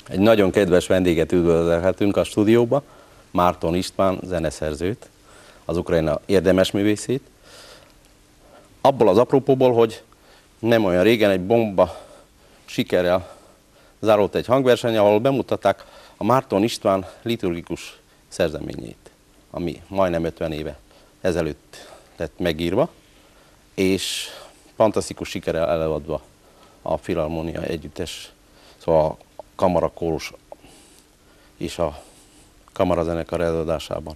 Egy nagyon kedves vendéget üdvözölhetünk a stúdióba, Márton István zeneszerzőt, az Ukrajna érdemes művészét. Abból az apropóból, hogy nem olyan régen egy bomba sikerrel zárult egy hangverseny, ahol bemutatták a Márton István liturgikus szerzeményét, ami majdnem 50 éve ezelőtt lett megírva, és fantasztikus sikerrel előadva a Filharmonia Együttes, szóval a kamarakórus és a kamarazenekar előadásában.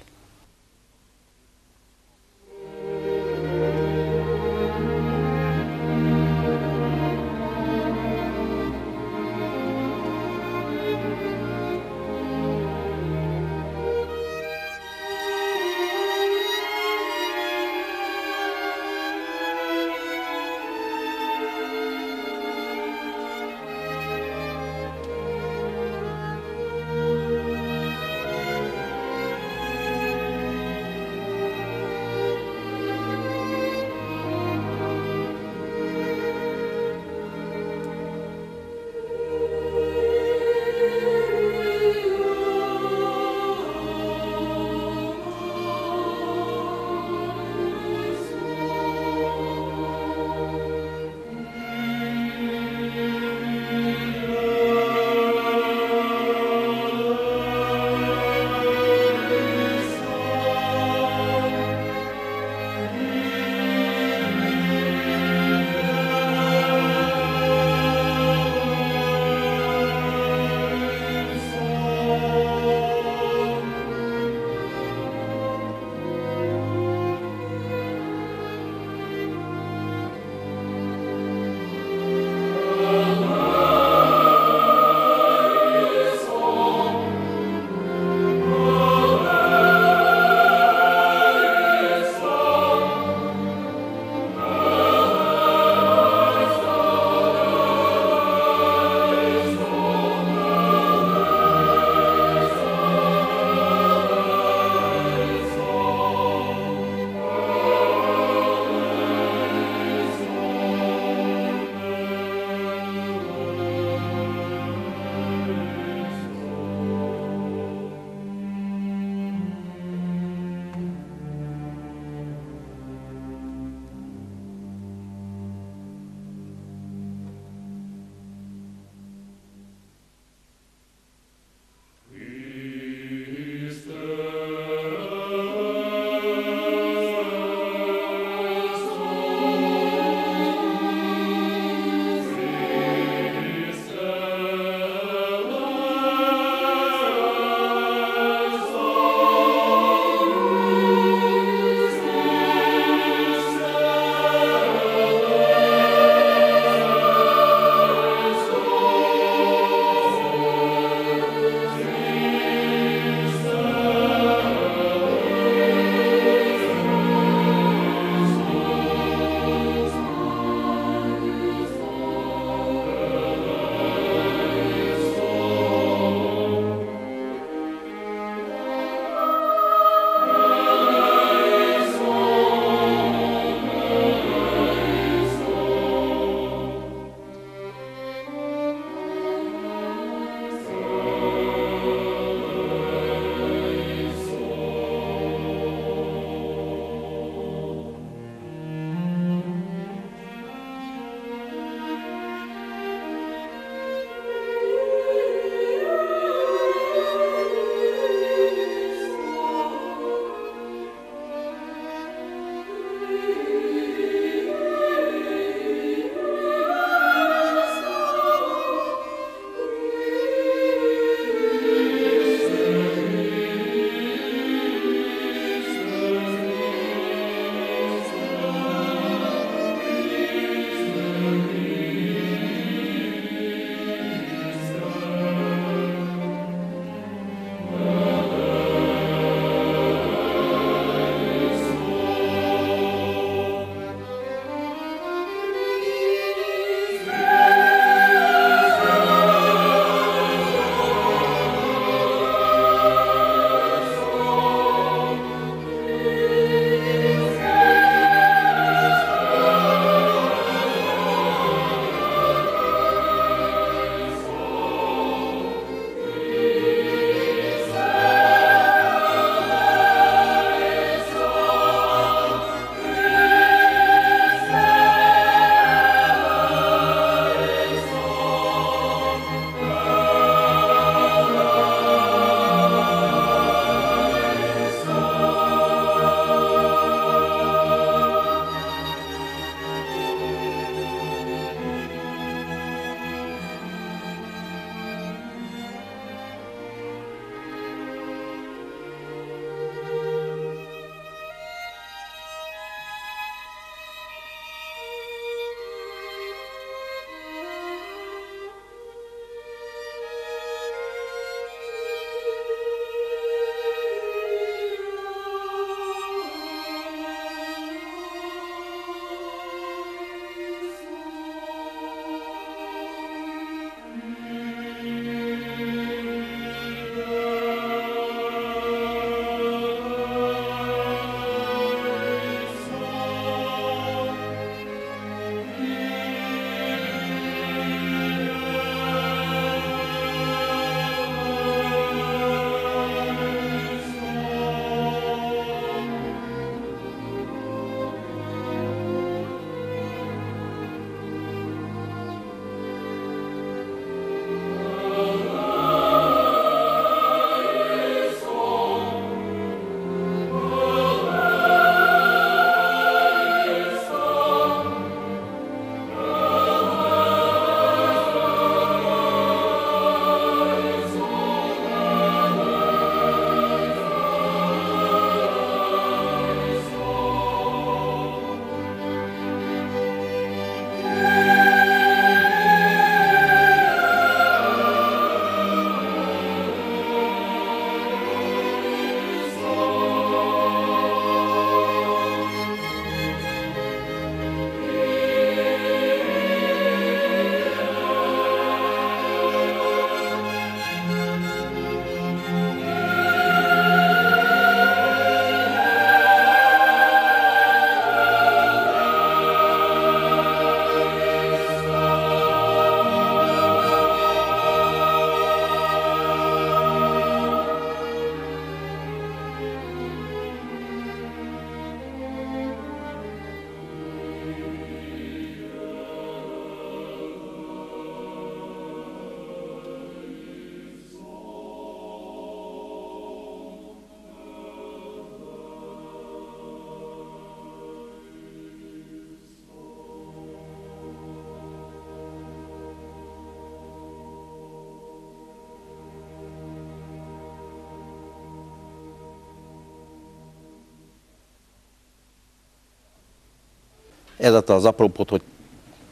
ez az apropót, hogy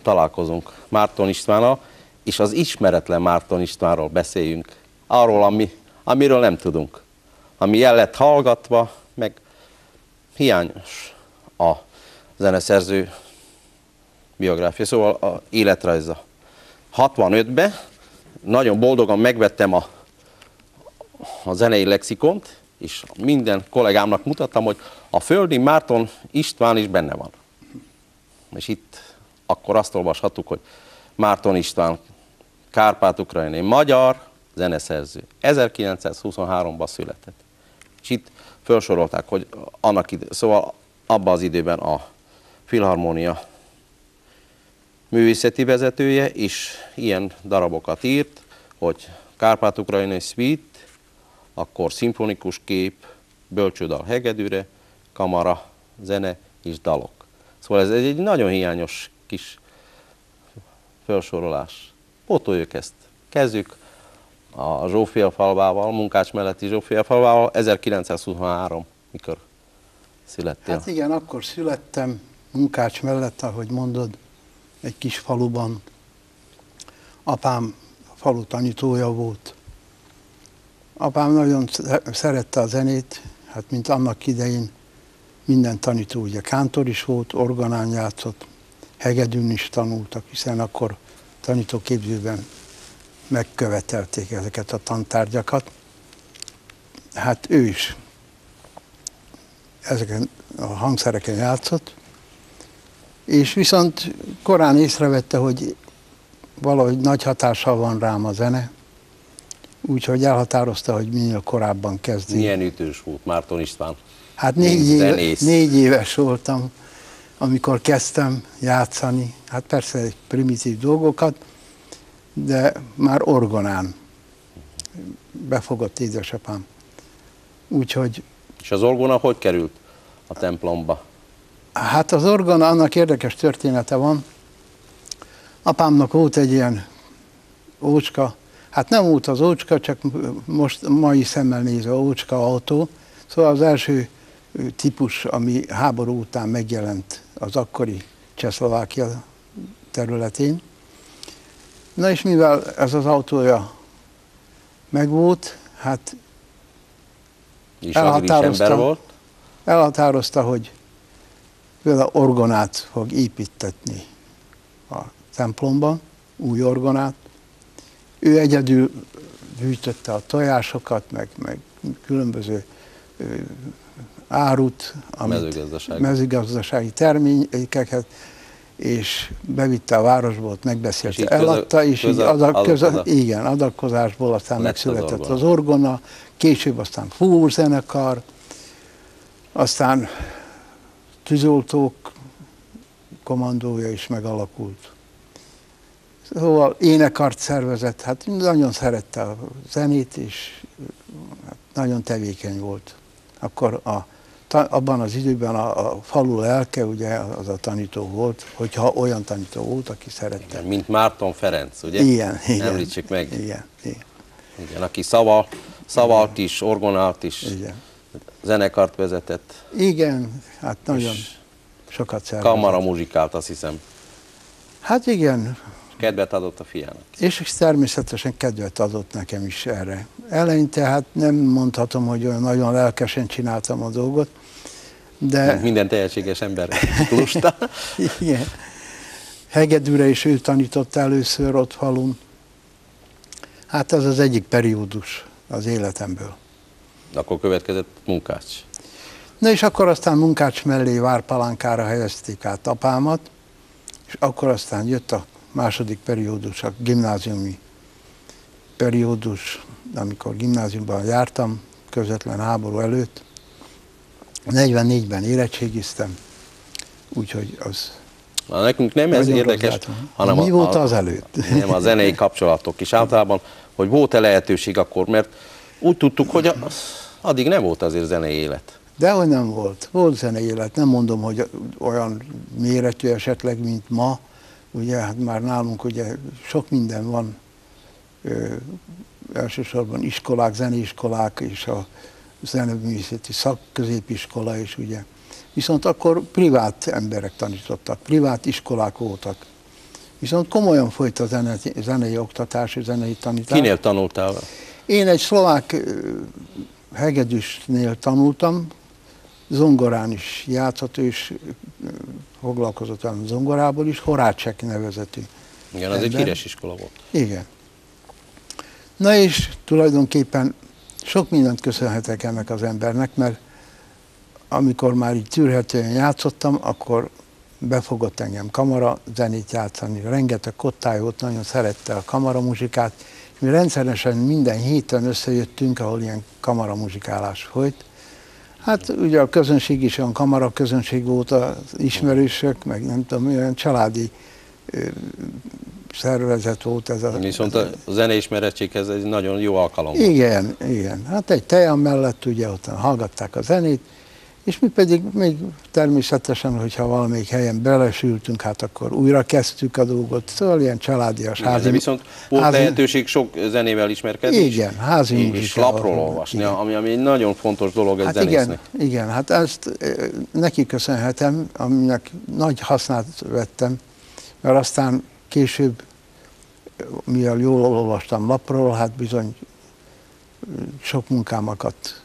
találkozunk Márton Istvánnal, és az ismeretlen Márton Istvánról beszéljünk. Arról, amiről nem tudunk. Ami el lett hallgatva, meg hiányos a zeneszerző biográfia, szóval a életrajza. 65-ben nagyon boldogan megvettem a zenei lexikont, és minden kollégámnak mutattam, hogy a Földi Márton István is benne van. És itt akkor azt olvashattuk, hogy Márton István, kárpát-ukrajnai magyar zeneszerző. 1923-ban született. És itt felsorolták, hogy szóval abban az időben a Filharmónia művészeti vezetője, és ilyen darabokat írt, hogy kárpát-ukrajnai suite, akkor szimfonikus kép, bölcsődal hegedűre, kamara, zene és dalok. Szóval ez egy nagyon hiányos kis felsorolás. Pótoljuk ezt. Kezdjük a Zsófiafalvával, Munkács melletti Zsófiafalvával, 1923, mikor születtél. Hát igen, akkor születtem, Munkács mellett, ahogy mondod, egy kis faluban. Apám falu tanítója volt. Apám nagyon szerette a zenét, hát mint annak idején minden tanító, ugye kántor is volt, orgonán játszott, hegedűn is tanultak, hiszen akkor tanítóképzőben megkövetelték ezeket a tantárgyakat. Hát ő is ezeken a hangszereken játszott, és viszont korán észrevette, hogy valahogy nagy hatással van rám a zene, úgyhogy elhatározta, hogy minél korábban kezdi. Milyen ütős volt Márton István? Hát 4 éves voltam, amikor kezdtem játszani. Hát persze egy primitív dolgokat, de már orgonán befogott édesapám. Úgyhogy... És az orgona hogy került a templomba? Hát az orgona, annak érdekes története van. Apámnak volt egy ilyen ócska, hát nem volt az ócska, csak most mai szemmel nézve ócska autó. Szóval az első típus, ami háború után megjelent az akkori Csehszlovákia területén. Na és mivel ez az autója megvolt, hát elhatározta, hogy vele orgonát fog építetni a templomban, új orgonát. Ő egyedül gyűjtötte a tojásokat, meg különböző árut, mezőgazdasági termékeket, és bevitte a városból, megbeszélte, eladta, és így adakozásból aztán megszületett az orgona, később aztán fúvózenekar, aztán tűzoltók kommandója is megalakult. Szóval énekart szervezett, hát nagyon szerette a zenét, és nagyon tevékeny volt. Akkor abban az időben a falu lelke, ugye, az a tanító volt, hogyha olyan tanító volt, aki szerette. Igen, mint Márton Ferenc, ugye? Igen. Említsük meg. Igen. Igen, aki szavalt is, orgonált is, zenekart vezetett. Igen, hát nagyon sokat szervezett. Kamara muzsikált, azt hiszem. Hát igen. Kedvet adott a fiának. És természetesen kedvet adott nekem is erre. Eleinte hát nem mondhatom, hogy olyan nagyon lelkesen csináltam a dolgot, de... Minden tehetséges ember lusta. Igen. Hegedűre is ő tanított először ott falun. Hát ez az egyik periódus az életemből. Akkor következett Munkács. Na és akkor aztán Munkács mellé Várpalánkára helyezték át apámat, és akkor aztán jött a második periódus, a gimnáziumi periódus, amikor gimnáziumban jártam, közvetlen háború előtt. 44-ben érettségiztem, úgyhogy az... Na, nekünk nem ez érdekes, hanem mi volt az előtt? Nem, a zenei kapcsolatok is általában, hogy volt-e lehetőség akkor, mert úgy tudtuk, hogy addig nem volt azért zenei élet. Dehogy nem volt. Volt zenei élet. Nem mondom, hogy olyan méretű esetleg, mint ma. Ugye, hát már nálunk ugye sok minden van. Elsősorban iskolák, zeneiskolák és a zeneművészeti szakközépiskola is, ugye. Viszont akkor privát emberek tanítottak, privát iskolák voltak. Viszont komolyan folyt a zenei oktatás, zenei tanítás. Kinél tanultál? Én egy szlovák hegedűsnél tanultam, zongorán is játszott, és foglalkozott a zongorából is, Horácsek nevezetű. Igen, az egy híres iskola volt. Igen. Na és tulajdonképpen sok mindent köszönhetek ennek az embernek, mert amikor már így tűrhetően játszottam, akkor befogott engem kamara zenét játszani. Rengeteg kottály volt, nagyon szerette a kamaramuzsikát. Mi rendszeresen minden héten összejöttünk, ahol ilyen kamaramuzsikálás folyt. Hát ugye a közönség is olyan kamaraközönség volt, az ismerősök, meg nem tudom, olyan családi szervezet volt ez a... Viszont a zeneismerettséghez egy nagyon jó alkalom. Igen, igen. Hát egy tejan mellett ugye ott hallgatták a zenét, és mi pedig még természetesen, hogyha valamelyik helyen belesültünk, hát akkor újra kezdtük a dolgot. Szóval ilyen családias házi... De viszont volt lehetőség sok zenével ismerkedni. Igen, házi muzsikával. És lapról olvasni, ami egy nagyon fontos dolog egy hát zenésznek. Igen, hát ezt neki köszönhetem, aminek nagy hasznát vettem, mert aztán később, mivel jól olvastam lapról, hát bizony sok munkám akadt.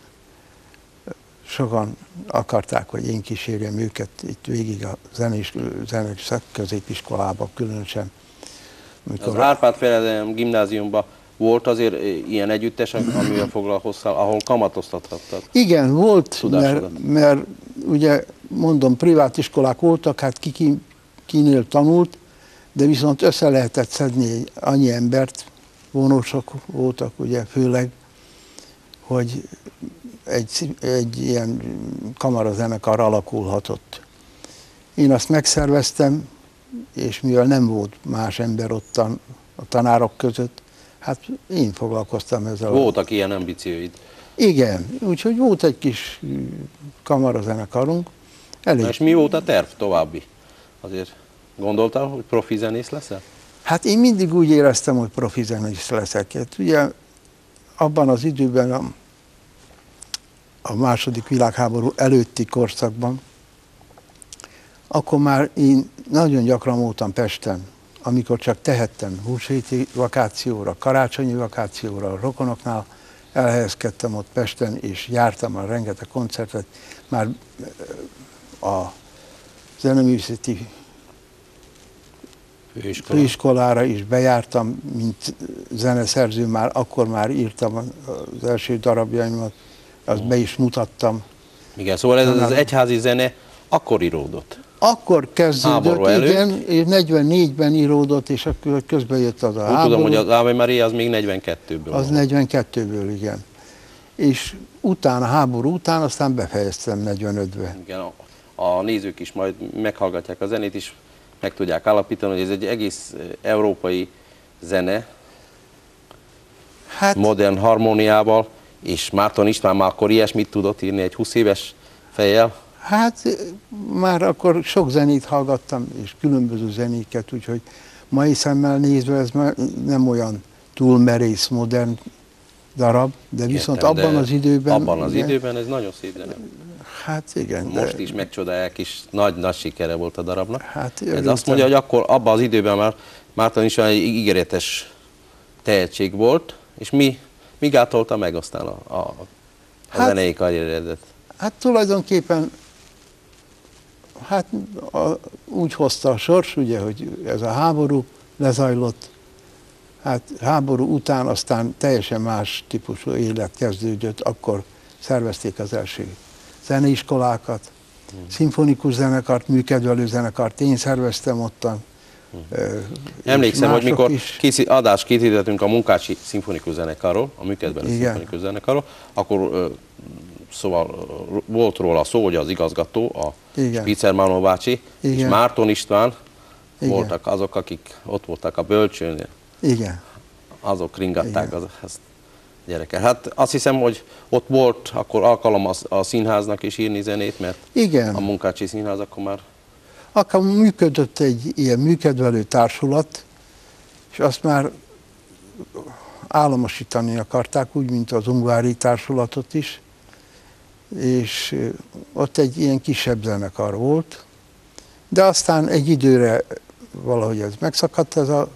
Sokan akarták, hogy én kísérjem őket itt végig a zenés szakközépiskolába különösen. Az Árpád Ferenc gimnáziumban volt azért ilyen együttes, amivel foglalkoztál, ahol kamatoztathattad? Igen, volt, mert ugye mondom, privát iskolák voltak, hát kinél tanult, de viszont össze lehetett szedni annyi embert, vonósok voltak ugye főleg, hogy egy ilyen kamarazenekar alakulhatott. Én azt megszerveztem, és mivel nem volt más ember ott a tanárok között, hát én foglalkoztam ezzel. Voltak ilyen ambícióid? Igen, úgyhogy volt egy kis kamarazenekarunk. És mi volt a terv további? Azért gondoltál, hogy profi zenész leszel? Hát én mindig úgy éreztem, hogy profi zenész leszek. Hát ugye abban az időben, a második világháború előtti korszakban, akkor már én nagyon gyakran voltam Pesten, amikor csak tehettem, húsvéti vakációra, karácsonyi vakációra, a rokonoknál elhelyezkedtem ott Pesten, és jártam a rengeteg koncertet, már a zeneművészeti főiskolára is bejártam, mint zeneszerző, akkor már írtam az első darabjaimat, azt be is mutattam. Igen, szóval ez az egyházi zene akkor íródott? Akkor kezdődött, igen, és 44-ben íródott, és akkor közben jött az a háború. Tudom, hogy az Ave Maria az még 42-ből. Az 42-ből, igen. És utána, a háború után, aztán befejeztem 45-ben. Igen, a nézők is majd meghallgatják a zenét, és meg tudják állapítani, hogy ez egy egész európai zene, hát, modern harmóniával, és Márton István már akkor ilyesmit tudott írni egy 20 éves fejjel? Hát már akkor sok zenét hallgattam, és különböző zenéket, úgyhogy mai szemmel nézve ez már nem olyan túl merész, modern darab, de viszont értem, abban az időben... Abban az időben ez nagyon szép zene. Hát igen. Most is megcsodálják, és nagy sikere volt a darabnak. Hát, ez azt mondja, hogy akkor abban az időben már Márton is egy ígéretes tehetség volt, és mi gátolta meg aztán a zenei karrieredet? Hát tulajdonképpen úgy hozta a sors, ugye, hogy ez a háború lezajlott, hát háború után aztán teljesen más típusú élet kezdődött, akkor szervezték az első zeneiskolákat, szimfonikus zenekart, műkedvelő zenekart, én szerveztem ottan. Emlékszem, hogy mikor adást készítettünk a Munkácsi szimfonikus zenekarról, a műkedvelő szimfonikus zenekarról, akkor szóval volt róla szó, hogy az igazgató, a Spitzer Manó bácsi, és Márton István voltak azok, akik ott voltak a bölcsőnél. Igen. Azok ringatták ezt gyereket. Hát azt hiszem, hogy ott volt akkor alkalom a színháznak is írni zenét, mert a Munkácsi Színház akkor már... Akkor működött egy ilyen műkedvelő társulat, és azt már államosítani akarták, úgy, mint az Ungvári társulatot is. és ott egy ilyen kisebb zenekar volt, de aztán egy időre valahogy ez megszakadt ez a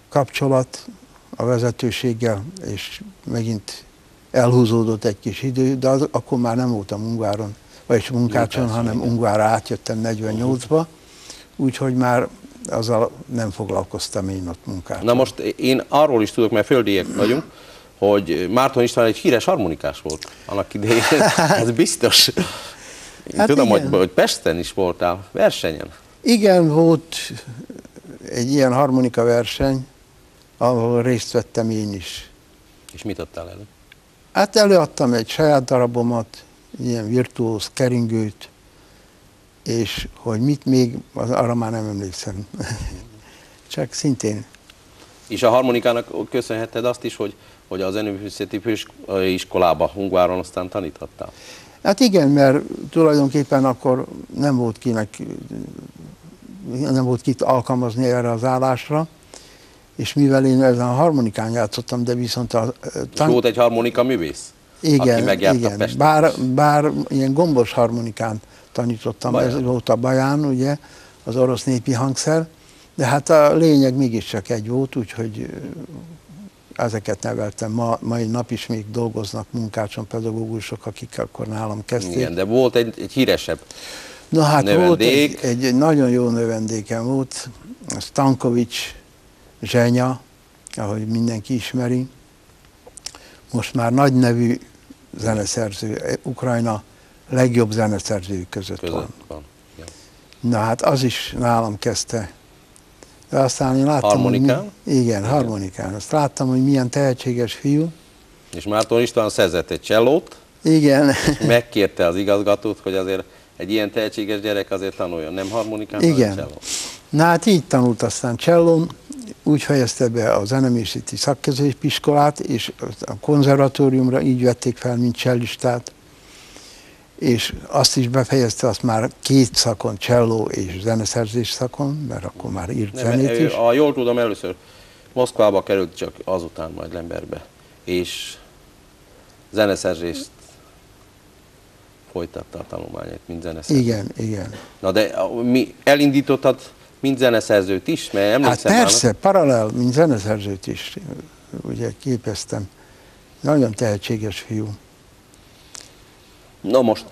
kapcsolat a vezetőséggel, és megint elhúzódott egy kis idő, de akkor már nem voltam Ungváron, vagyis Munkácson, hanem Ungvárra átjöttem 48-ba, úgyhogy már azzal nem foglalkoztam én ott Munkácson. Na most én arról is tudok, mert földiek vagyunk, hogy Márton István egy híres harmonikás volt annak idején, ez biztos. Én Hát tudom, igen. hogy Pesten is voltál versenyen. Igen, volt egy ilyen harmonika verseny, ahol részt vettem én is. És mit adtál elő? Hát előadtam egy saját darabomat, ilyen virtuóz keringőt, és hogy mit még, arra már nem emlékszem. Csak szintén. És a harmonikának köszönheted azt is, hogy a zeneművészeti főiskolába Ungváron aztán taníthattál? Hát igen, mert tulajdonképpen akkor nem volt kit alkalmazni erre az állásra, és mivel én ezen a harmonikán játszottam, de viszont És volt egy harmonika művész? Aki megjárta igen. Pestet? Bár ilyen gombos harmonikán tanítottam, Baján. Ez volt a baján, ugye, az orosz népi hangszer, de hát a lényeg mégiscsak egy volt, úgyhogy ezeket neveltem. Mai nap is még dolgoznak Munkácson pedagógusok, akik akkor nálam kezdték. Igen, de volt egy híresebb. Na hát növendék. volt egy nagyon jó növendékem volt, Stankovics Zsenya, ahogy mindenki ismeri. Most már nagy nevű zeneszerző, Ukrajna legjobb zeneszerzők között van. Ja. Na hát az is nálam kezdte. De aztán én láttam, Harmonikán? Igen, harmonikán. Azt láttam, hogy milyen tehetséges fiú. És Márton István szerzett egy csellót, Igen. megkérte az igazgatót, hogy azért egy ilyen tehetséges gyerek azért tanuljon, nem harmonikán, hanem Igen. csellón. Na hát így tanult aztán csellón, úgy fejezte be a zeneművészeti szakközépiskolát, és a konzervatóriumra így vették fel, mint csellistát, és azt is befejezte, azt már 2 szakon, cselló és zeneszerzés szakon, mert akkor már írt zenét is. Ha jól tudom, először Moszkvába került, csak azután majd Lembergbe, és zeneszerzést folytatta a tanulmányait, mint zeneszerző. Igen. Na de mi elindítottad mint zeneszerzőt is? Mert Hát emlékszem persze, paralel, mint zeneszerzőt is ugye képeztem. Nagyon tehetséges fiú. Na most,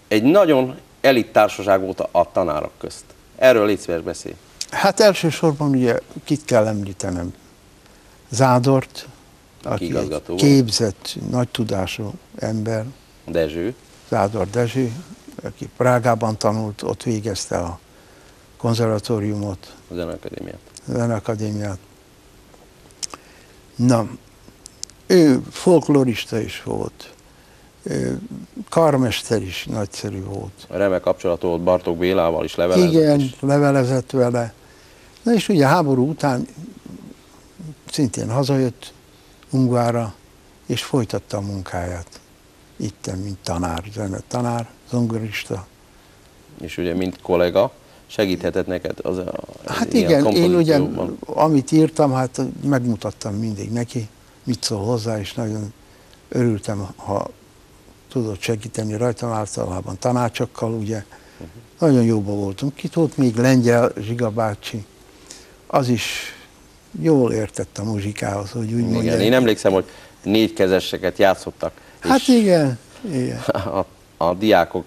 egy nagyon elit társaság volt a tanárok közt. Erről légy szíves beszélj. Hát elsősorban ugye kit kell említenem? Zádort, aki igazgató egy volt. képzett, nagy tudású ember, Dezső. Zádor Dezső, aki Prágában tanult, ott végezte a konzervatóriumot, A Zeneakadémiát. a Zeneakadémiát. Na, ő folklorista is volt, karmester is nagyszerű volt. Remek kapcsolat volt Bartók Bélával is, levelezett Igen, is. levelezett vele. Na és ugye háború után szintén hazajött Ungvárra, és folytatta a munkáját. Itten, mint tanár, zenetanár, zongorista. És ugye, mint kollega, segíthetett neked az Hát ilyen igen, én ugye, kompozícióban. amit írtam, hát megmutattam mindig neki, mit szól hozzá, és nagyon örültem, ha tudott segíteni rajtam, általában tanácsokkal, ugye. Nagyon jóban voltunk. Itt volt még Lengyel Zsiga bácsi, az is jól értett a muzsikához, hogy úgy mondják. Igen, én emlékszem, hogy 4 kezeseket játszottak. Hát és igen. a diákok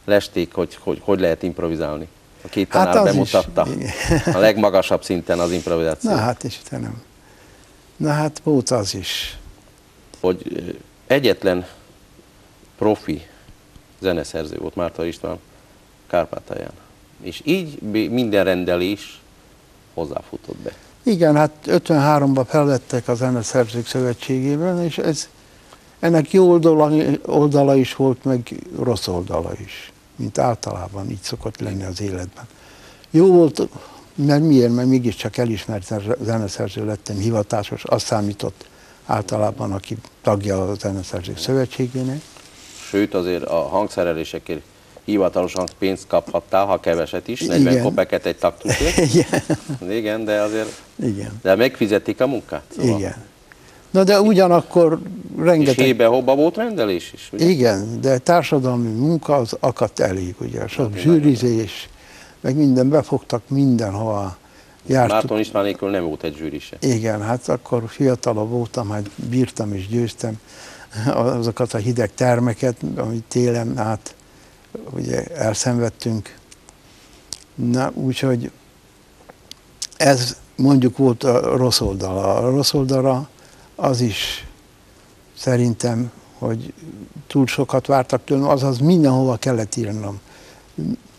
lesték, hogy lehet improvizálni. A 2 Hát tanár az bemutatta is, a legmagasabb szinten az improvizációt. Na hát Istenem. Na hát volt az is. Hogy egyetlen profi zeneszerző volt Márton István Kárpátalján. És így minden rendelés hozzáfutott be. Igen, hát 53-ban felvettek a Zeneszerzők Szövetségében, és ennek jó oldala is volt, meg rossz oldala is, mint általában így szokott lenni az életben. Jó volt, mert miért? Mert mégiscsak elismert zeneszerző lettem, hivatásos, azt számított általában, aki tagja a Zeneszerzők Szövetségének. Sőt, azért a hangszerelésekért hivatalosan pénzt kaphattál, ha keveset is, 40 Igen. kopeket egy taktusért. Igen. Igen, de azért Igen. de megfizetik a munkát. Szóval. Igen. Na de ugyanakkor És rengeteg... hébe-hóba volt rendelés is, ugye? Igen, de társadalmi munka az akadt elég, ugye, sok zsűrizés, meg minden, befogtak mindenhova. Jártuk. Márton István nélkül nem volt egy zsűri se. Igen, hát akkor fiatalabb voltam, hát bírtam és győztem azokat a hideg termeket, amit télen át ugye elszenvedtünk. Na, úgyhogy ez mondjuk volt a rossz oldala. A rossz oldala az is szerintem, hogy túl sokat vártak tőlem, azaz mindenhova kellett írnom,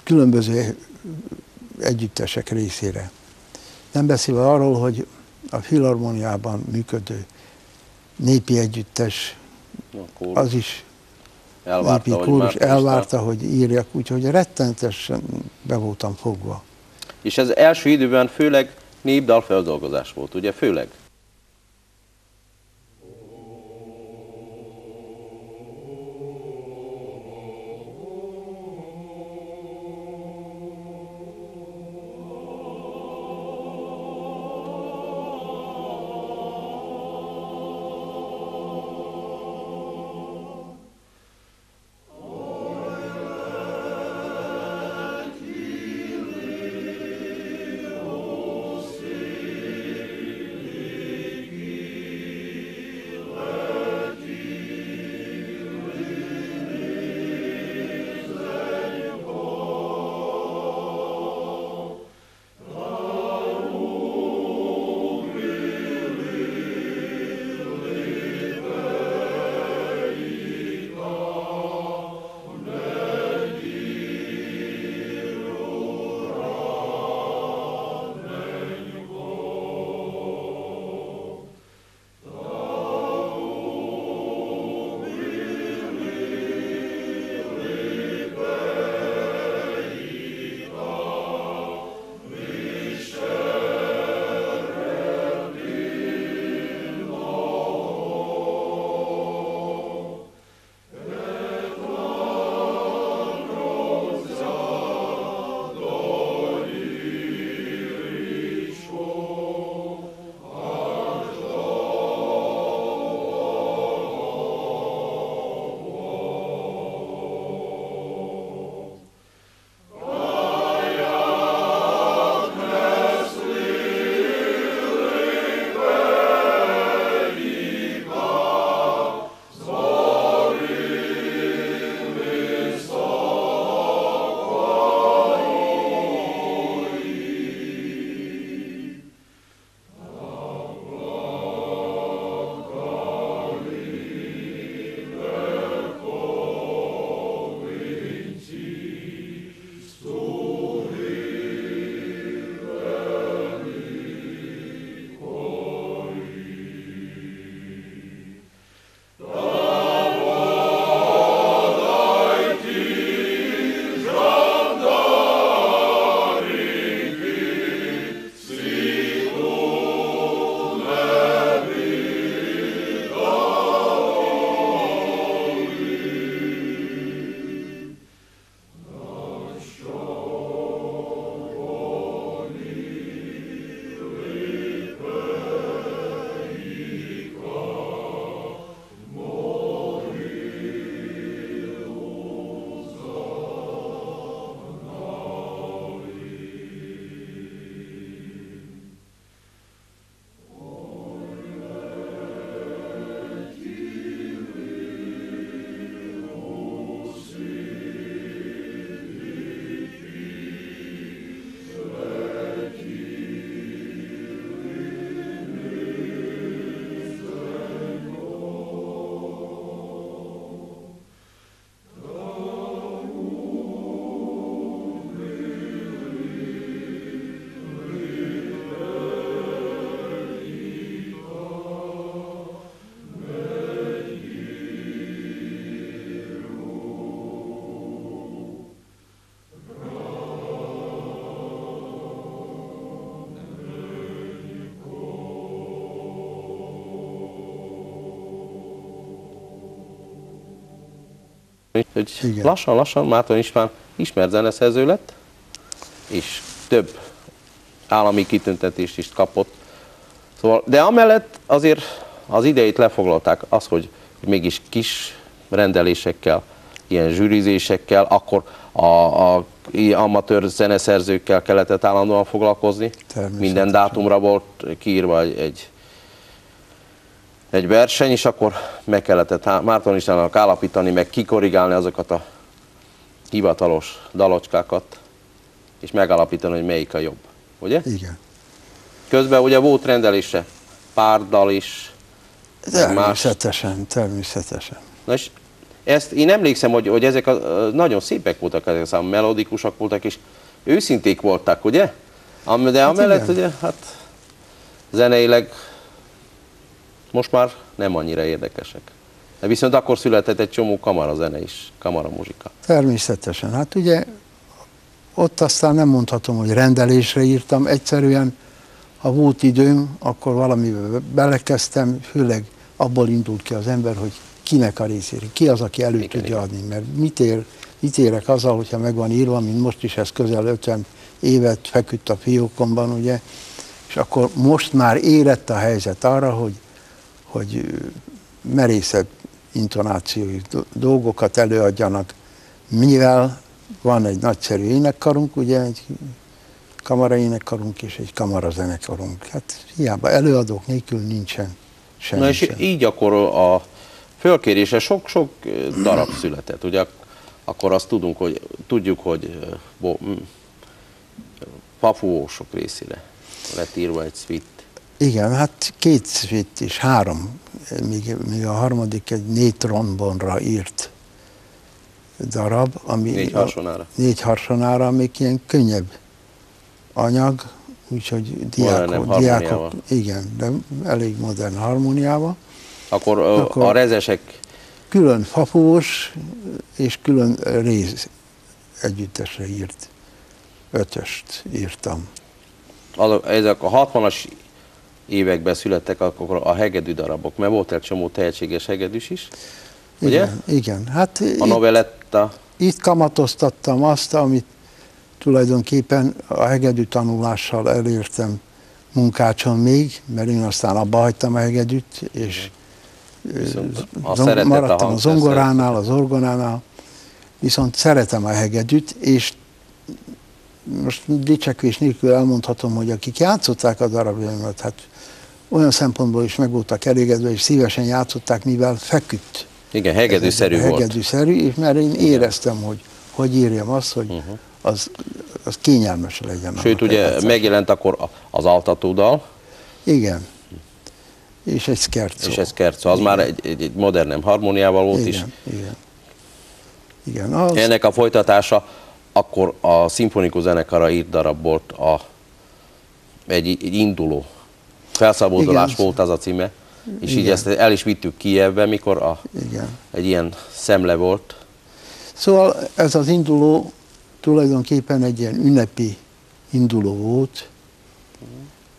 különböző együttesek részére. Nem beszélve arról, hogy a filharmoniában működő népi együttes, az is elvárta, népi kórus elvárta, hogy írjak, úgyhogy rettenetesen be voltam fogva. És ez első időben főleg népdalfeldolgozás volt, ugye? Főleg? Hogy lassan-lassan Márton István ismert zeneszerző lett, és több állami kitüntetést is kapott. Szóval, de amellett azért az idejét lefoglalták, az, hogy mégis kis rendelésekkel, ilyen zsűrizésekkel, akkor a amatőr zeneszerzőkkel kellett állandóan foglalkozni. Minden dátumra volt kiírva egy verseny, és akkor meg kellett Márton Istvánnak állapítani, meg kikorrigálni azokat a hivatalos dalocskákat, és megállapítani, hogy melyik a jobb. Ugye? Igen. Közben ugye volt rendelése, pár dal is, Természetesen. Na és ezt én emlékszem, hogy ezek nagyon szépek voltak, ezek a melodikusak voltak, és őszinték voltak, ugye? De amellett ugye, hát zeneileg most már nem annyira érdekesek. De viszont akkor született egy csomó kamarazene is, kamaramuzsika. Természetesen. Hát ugye ott aztán nem mondhatom, hogy rendelésre írtam, egyszerűen ha volt időm, akkor valamivel belekezdtem, főleg abból indult ki az ember, hogy kinek a részére, ki az, aki elő tudja adni, mert mit érek azzal, hogyha meg van írva, mint most is ez közel 50 évet feküdt a fiókomban, ugye, és akkor most már érett a helyzet arra, hogy merészebb intonációi dolgokat előadjanak, mivel van egy nagyszerű énekkarunk, ugye, egy kamaraénekkarunk és egy kamarazenekarunk. Hát hiába előadók nélkül nincsen semmi. Na és így akkor a fölkérése sok-sok darab született. Ugye akkor azt tudjuk, hogy Papúósok részére lett írva egy suite. Igen, hát 2 suite is, 3, míg a harmadik egy 4 trombonra írt darab, ami 4 harsonára. 4 harsonára, amik ilyen könnyebb anyag, úgyhogy diákok, igen, de elég modern harmóniával. Akkor a rezesek... Külön Papúós és külön réz együttesre írt, 5-öst írtam. Ezek a 60-as években születtek akkor a hegedű darabok, mert volt egy csomó tehetséges hegedűs is, ugye? Igen. Hát a novelletta. Itt kamatoztattam azt, amit tulajdonképpen a hegedű tanulással elértem Munkácson még, mert én aztán abba hagytam a hegedűt, és maradtam a zongoránál, az orgonánál, viszont szeretem a hegedűt, és most dicsekvés nélkül elmondhatom, hogy akik játszották a darabjaimat, hát olyan szempontból is meg voltak elégedve, és szívesen játszották, mivel feküdt. Igen, hegedűszerű volt. Hegedűszerű, és mert én éreztem, hogy írjam azt, hogy az kényelmes legyen. Sőt, ugye megjelent akkor az altatódal. Igen. És egy scherzo. Az már egy modernebb harmóniával volt is. Igen. Ennek a folytatása akkor a szimfonikus zenekarra írt darab volt, egy induló. Felszabadulás volt az a címe, és így ezt el is vittük Kijevbe, mikor egy ilyen szemle volt. Szóval ez az induló tulajdonképpen egy ilyen ünnepi induló volt,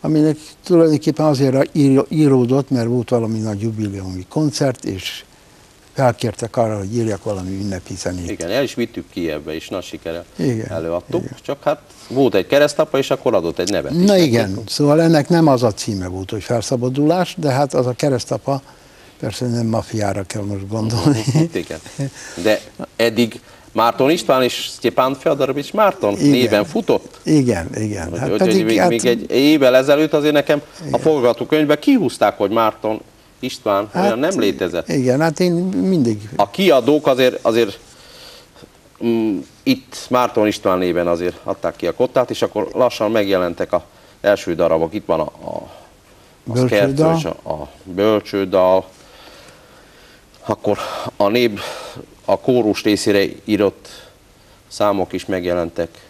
aminek tulajdonképpen azért íródott, mert volt valami nagy jubileumi koncert, és felkértek arra, hogy írjak valami ünnepi zenét. Igen, el is vittük Kijevbe, és nagy sikerrel előadtuk, csak hát volt egy keresztapa, és akkor adott egy nevet. Na igen, szóval ennek nem az a címe volt, hogy felszabadulás, de hát az a keresztapa, persze nem mafiára kell most gondolni. Igen. De eddig Márton István és Sztyepán Fjodorovics Márton néven futott? Igen. Hát még egy évvel ezelőtt azért nekem a forgatókönyvben kihúzták, hogy Márton István olyan nem létezett. Igen, hát én mindig... A kiadók azért itt Márton István néven azért adták ki a kottát, és akkor lassan megjelentek az első darabok. Itt van a Scherzo és a Bölcsődal. Akkor a kórus részére írott számok is megjelentek.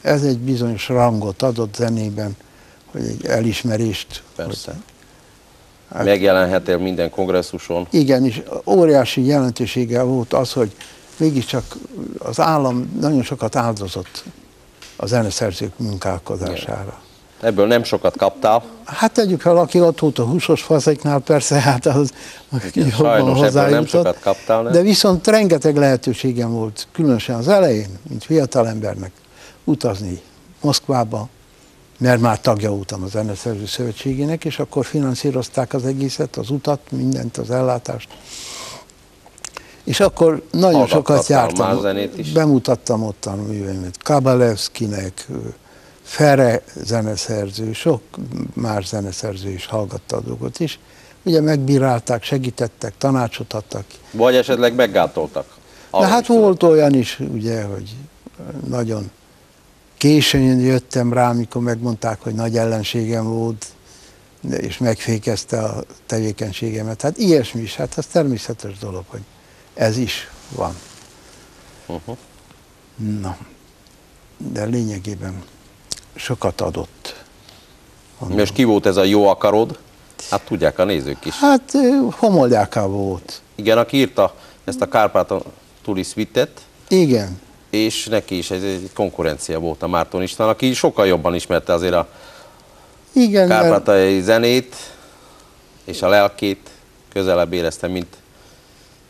Ez egy bizonyos rangot adott zenében, hogy egy elismerést. Persze. Hát, megjelenhetél minden kongresszuson. Igen, és óriási jelentősége volt az, hogy mégiscsak az állam nagyon sokat áldozott a zeneszerzők munkálkodására. Igen. Ebből nem sokat kaptál. Hát tegyük fel, aki ott volt a húsos fazéknál, persze, hát az sajnos ebből nem sokat kaptál. Nem? De viszont rengeteg lehetőségem volt, különösen az elején, mint fiatalembernek utazni Moszkvába, mert már tagja voltam a Zeneszerző Szövetségének, és akkor finanszírozták az egészet, az utat, mindent, az ellátást. És akkor nagyon sokat Hallgattattál jártam, más zenét is? bemutattam ottan a műveimet. Kabalevszkinek, Fere zeneszerző, sok más zeneszerző is hallgatta a dolgot is. Ugye megbírálták, segítettek, tanácsot adtak. Vagy esetleg meggátoltak? De hát volt olyan is, ugye, hogy nagyon későn jöttem rá, amikor megmondták, hogy nagy ellenségem volt, és megfékezte a tevékenységemet. Hát ilyesmi is, hát ez természetes dolog, hogy ez is van. Na, de lényegében sokat adott. És ki volt ez a jó akarod? Hát tudják a nézők is. Hát Homoljáká volt. Igen, aki írta ezt a Kárpátaljai Suite-et, Igen. és neki is egy konkurencia volt a Márton István, aki sokkal jobban ismerte azért a Igen, kárpátaljai zenét, és a lelkét közelebb érezte, mint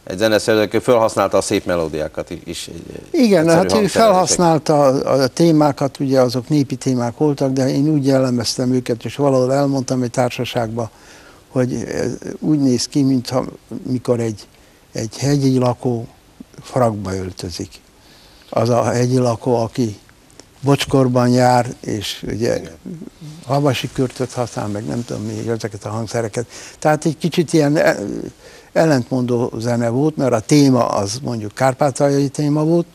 egy zeneszerző, aki felhasználta a szép melódiákat is. Igen, hát ő felhasználta a témákat, ugye azok népi témák voltak, de én úgy jellemeztem őket, és valahol elmondtam egy társaságba, hogy úgy néz ki, mintha mikor egy hegyi lakó frakba öltözik. Az a hegyi lakó, aki bocskorban jár, és ugye havasi körtöt használ, meg nem tudom mi, ezeket a hangszereket. Tehát egy kicsit ilyen ellentmondó zene volt, mert a téma az mondjuk kárpátaljai téma volt,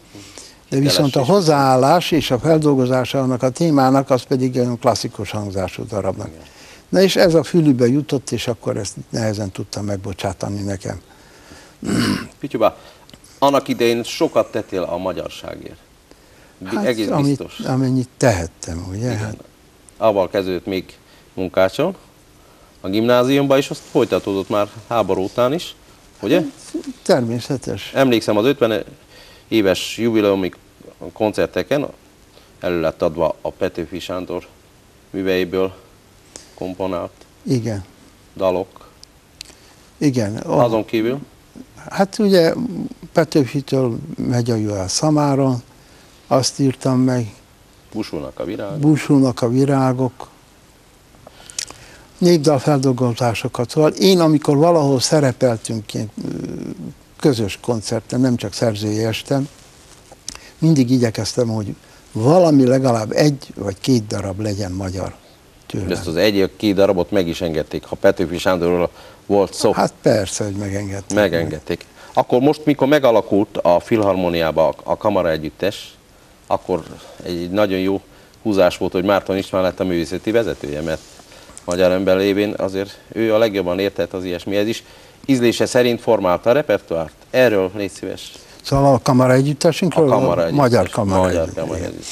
de viszont a hozzáállás és a feldolgozása annak a témának, az pedig olyan klasszikus hangzású darabnak. Na és ez a fülübe jutott, és akkor ezt nehezen tudtam megbocsátani nekem. Pityuba, annak idején sokat tettél a magyarságért. Hát, egész biztos. Amennyit tehettem, ugye? Hát. Avval kezdődött még munkácson, a gimnáziumban, és azt folytatódott már háború után is, ugye? Természetes. Emlékszem, az 50 éves jubileumi koncerteken elő lett adva a Petőfi Sándor műveiből komponált Igen. dalok. Igen. Azon kívül? Hát ugye Petőfitől Megy a jó el szamáron, azt írtam meg. Búsulnak a virágok. Búsulnak a virágok. Népdalfeldolgozásokat. Szóval én, amikor valahol szerepeltünk ilyen közös koncerten, nem csak szerzői estem, mindig igyekeztem, hogy valami legalább egy vagy két darab legyen magyar tőlem. Ezt az egy-két darabot meg is engedték, ha Petőfi Sándorról volt szó. Hát persze, hogy megengedték. Megengedték. Akkor most, mikor megalakult a Filharmoniában a kamara együttes, akkor egy nagyon jó húzás volt, hogy Márton István lett a művészeti vezetője, mert magyar ember lévén azért ő a legjobban értett az ilyesmihez is. Ízlése szerint formálta a repertoárt. Erről légy szíves. Szóval a kamara együttesünkről? A kamara együttes. Magyar kamara együttes.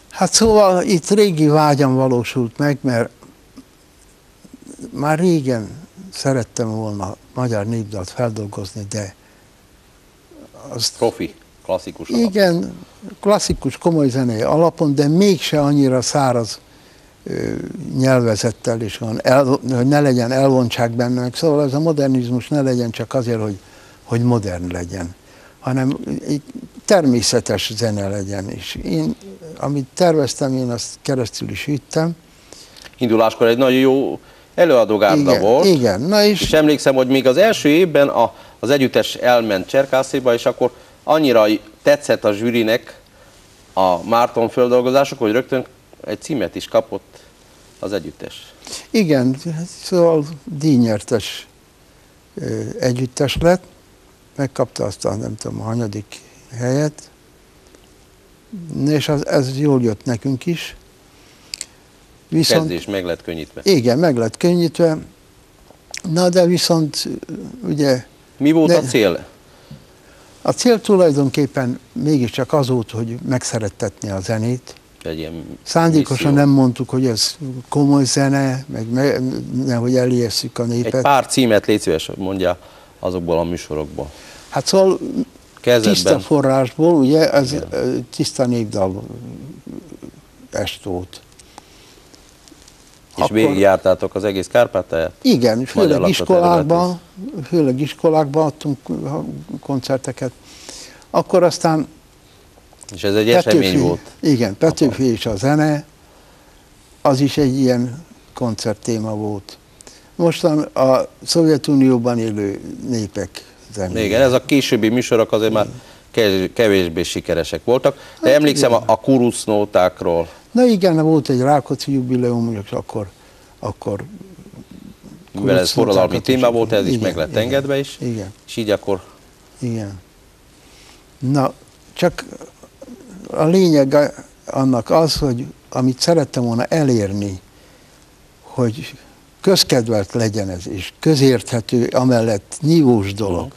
Hát szóval itt régi vágyam valósult meg, mert már régen szerettem volna magyar népdalt feldolgozni, de azt... Profi, klasszikus alapon. Igen, klasszikus, komoly zenei alapon, de mégse annyira száraz nyelvezettel is van, hogy ne legyen elvontság benne, szóval ez a modernizmus ne legyen csak azért, hogy modern legyen, hanem egy természetes zene legyen. És én, amit terveztem, én azt keresztül is vittem. Induláskor egy nagyon jó előadógárda volt. Igen. Na és emlékszem, hogy még az első évben az együttes elment Cserkászéba, és akkor annyira tetszett a zsűrinek a Márton földolgozások, hogy rögtön egy címet is kapott az együttes. Igen, szóval díjnyertes együttes lett, megkapta azt a nem tudom, a hanyadik helyet, és ez jól jött nekünk is. Viszont, kezdés meg lett könnyítve. Igen, meg lett könnyítve, na de viszont ugye... Mi volt a cél? A cél tulajdonképpen mégiscsak az volt, hogy megszerettetni a zenét. Egy ilyen szándékosan misszió. Nem mondtuk, hogy ez komoly zene, meg nehogy elijesszük a népet. Egy pár címet légy szíves, mondja azokból a műsorokból. Hát szóval kezdetben. Tiszta forrásból, ugye, ez tiszta népdal est volt. És végigjártátok az egész Kárpátalját? Igen, főleg iskolákban adtunk koncerteket. Akkor aztán... És ez egy esemény volt. Igen, Petőfi és a zene, az is egy ilyen koncerttéma volt. Mostan a Szovjetunióban élő népek zenéje. Igen, ez a későbbi műsorok azért már kevésbé sikeresek voltak, de emlékszem a kurucnótákról. Na igen, volt egy Rákóczi jubileum, és akkor mivel ez forradalmi téma volt, ez is meg lett engedve is, igen. És így akkor... Igen. Na, csak a lényeg annak az, hogy amit szerettem volna elérni, hogy közkedvelt legyen ez, és közérthető, amellett nívós dolog.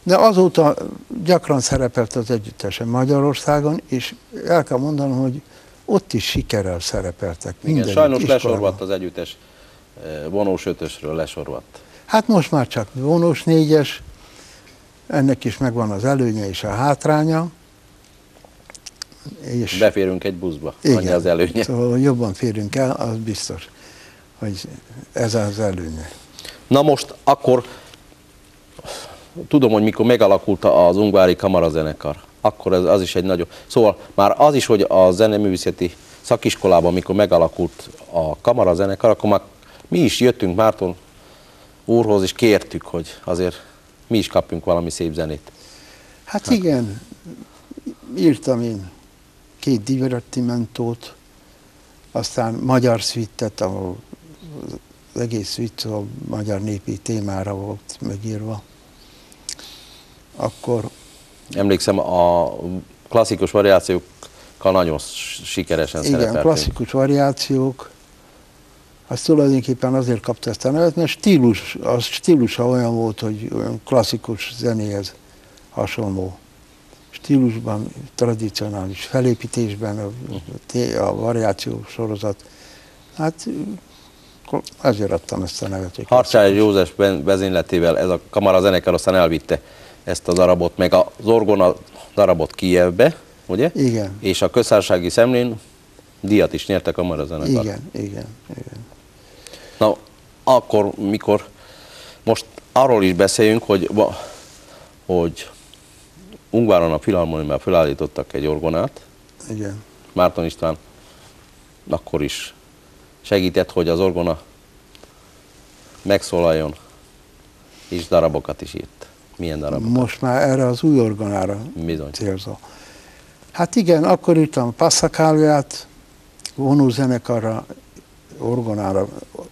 De azóta gyakran szerepelt az együttesen Magyarországon, és el kell mondanom, hogy ott is sikerrel szerepeltek. Igen, sajnos lesorvadt az együttes, vonós ötösről lesorvadt. Hát most már csak vonós négyes, ennek is megvan az előnye és a hátránya. És beférünk egy buszba, annyi az előnye. Szóval jobban férünk el, az biztos, hogy ez az előnye. Na most akkor tudom, hogy mikor megalakult az Ungvári Kamarazenekar, akkor az is egy nagyon... Szóval már az is, hogy a zeneművészeti szakiskolában, mikor megalakult a kamarazenekar, akkor már mi is jöttünk Márton úrhoz, és kértük, hogy azért mi is kapjunk valami szép zenét. Hát igen, írtam én 2 divertimentót, aztán magyar szvittet, ahol az egész szvitt a magyar népi témára volt megírva. Akkor... Emlékszem, a klasszikus variációkkal nagyon sikeresen szerepeltünk. Igen, klasszikus variációk, az tulajdonképpen azért kapta ezt a nevet, mert a stílusa olyan volt, hogy olyan klasszikus zenéhez hasonló stílusban, tradicionális felépítésben a variáció sorozat. Hát ezért adtam ezt a nevet. Harcsály József vezényletével ez a kamarazenekar aztán elvitte ezt a darabot, meg az orgona darabot Kijevbe, ugye? Igen. És a Köztársasági Szemlén Díjat is nyertek a kamarazenekar. Igen. Na, akkor, mikor most arról is beszéljünk, hogy Ungváron a Filharmoniumban felállítottak egy orgonát. Igen. Márton István akkor is segített, hogy az orgona megszólaljon, és darabokat is írt. Milyen darabokat? Most már erre az új orgonára Bizony. célzó. Hát igen, akkor írtam a Passacaglia-t, vonózenekarra,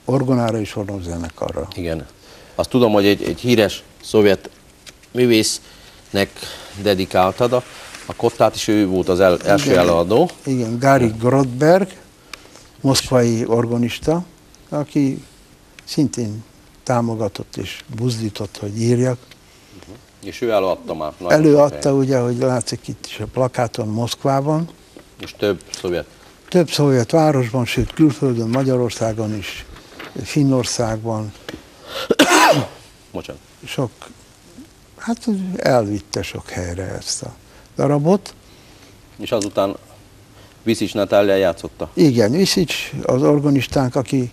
orgonára és vonózenekarra. Igen. Azt tudom, hogy egy híres szovjet művésznek dedikáltad a kottát, és ő volt az első előadó. Igen, Gary Grodberg, moszkvai organista, aki szintén támogatott és buzdított, hogy írjak. És ő előadta már. Előadta, ugye, hogy látszik itt is a plakáton Moszkvában. És több szovjet. Több szovjet városban, sőt külföldön, Magyarországon is, Finnországban. Bocsánat. Hát elvitte sok helyre ezt a darabot. És azután Viszics Natália játszotta. Igen, Viszics az organistánk, aki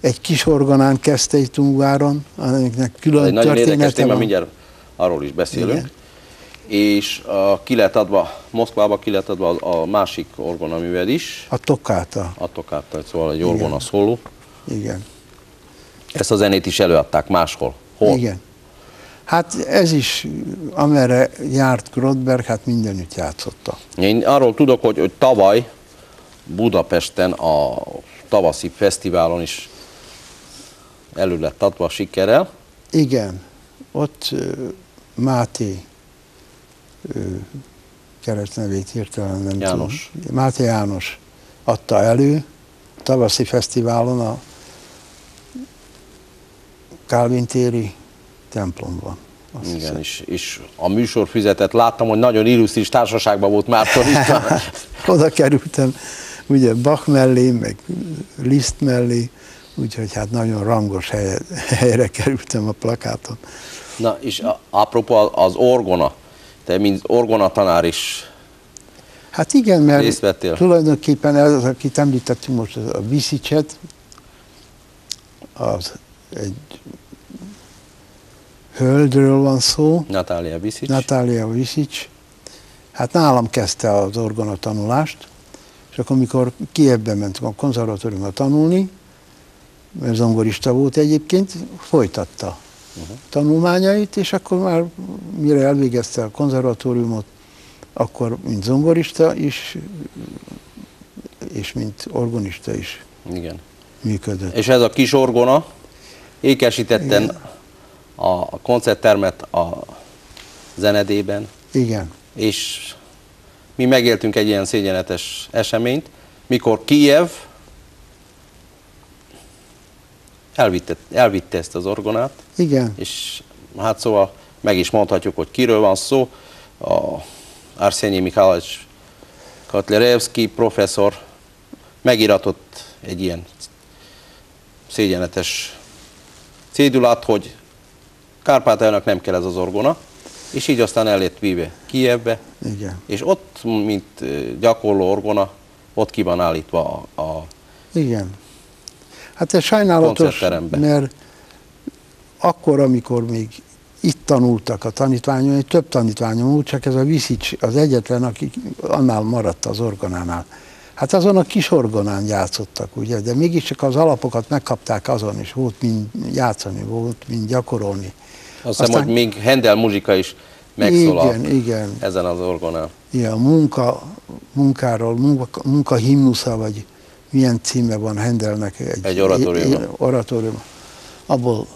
egy kis orgonán kezdte itt Ungváron, amiknek külön egy nagyon érdekes téma, van. mindjárt arról is beszélünk. Igen. És ki lett adva, Moszkvába ki lett adva a másik orgonaműved is. A Toccata. A Toccata, szóval egy orgona szóló. Igen. Ezt a zenét is előadták máshol. Hol? Igen. Hát ez is, amerre járt Grodberg, hát mindenütt játszotta. Én arról tudok, hogy tavaly Budapesten a tavaszi fesztiválon is elő lett adva sikerrel. Igen, ott Máté keresztnevét hirtelen nem János. tudom. Máté János adta elő tavaszi fesztiválon a Kálvin téri templomban. Igen, és a műsorfüzetet láttam, hogy nagyon illusztris társaságban volt Márton István. Oda kerültem, ugye Bach mellé, meg Liszt mellé, úgyhogy hát nagyon rangos helyre kerültem a plakáton. Na, és apropó az orgona, te mint orgona tanár is Hát igen, mert részt vettél. Tulajdonképpen ez, akit említettünk most, a Visicset, az egy hölgyről van szó, Natália Viszics. Natália Viszics. Hát nálam kezdte az orgona tanulást, és akkor, mikor Kijevbe ment a konzervatóriumba tanulni, mert zongorista volt egyébként, folytatta tanulmányait, és akkor már mire elvégezte a konzervatóriumot, akkor mint zongorista is, és mint organista is Igen. működött. És ez a kis orgona ékesítetten a koncerttermet a zenedében, Igen. és mi megéltünk egy ilyen szégyenletes eseményt, mikor Kijev elvitte ezt az orgonát, Igen. és hát szóval meg is mondhatjuk, hogy kiről van szó. A Arsenyi Mikhailovich Kotlerevszky professzor megiratott egy ilyen szégyenletes cédulát, hogy Kárpátaljánnak nem kell ez az orgona, és így aztán el lett víve Kijevbe, Igen. és ott, mint gyakorló orgona, ott ki van állítva a Igen. Hát ez sajnálatos, koncertteremben. mert akkor, amikor még itt tanultak a tanítványom, több tanítványom volt, csak ez a Viszics az egyetlen, aki annál maradt az orgonánál. Hát azon a kis orgonán játszottak, ugye, de mégiscsak az alapokat megkapták azon, és volt mind játszani, volt mind gyakorolni. Azt hiszem, hogy még Handel muzsika is megszólalt igen. ezen az orgonán. Igen, munkahimnusza, vagy milyen címe van Handelnek Egy oratórium. Oratórium. Abból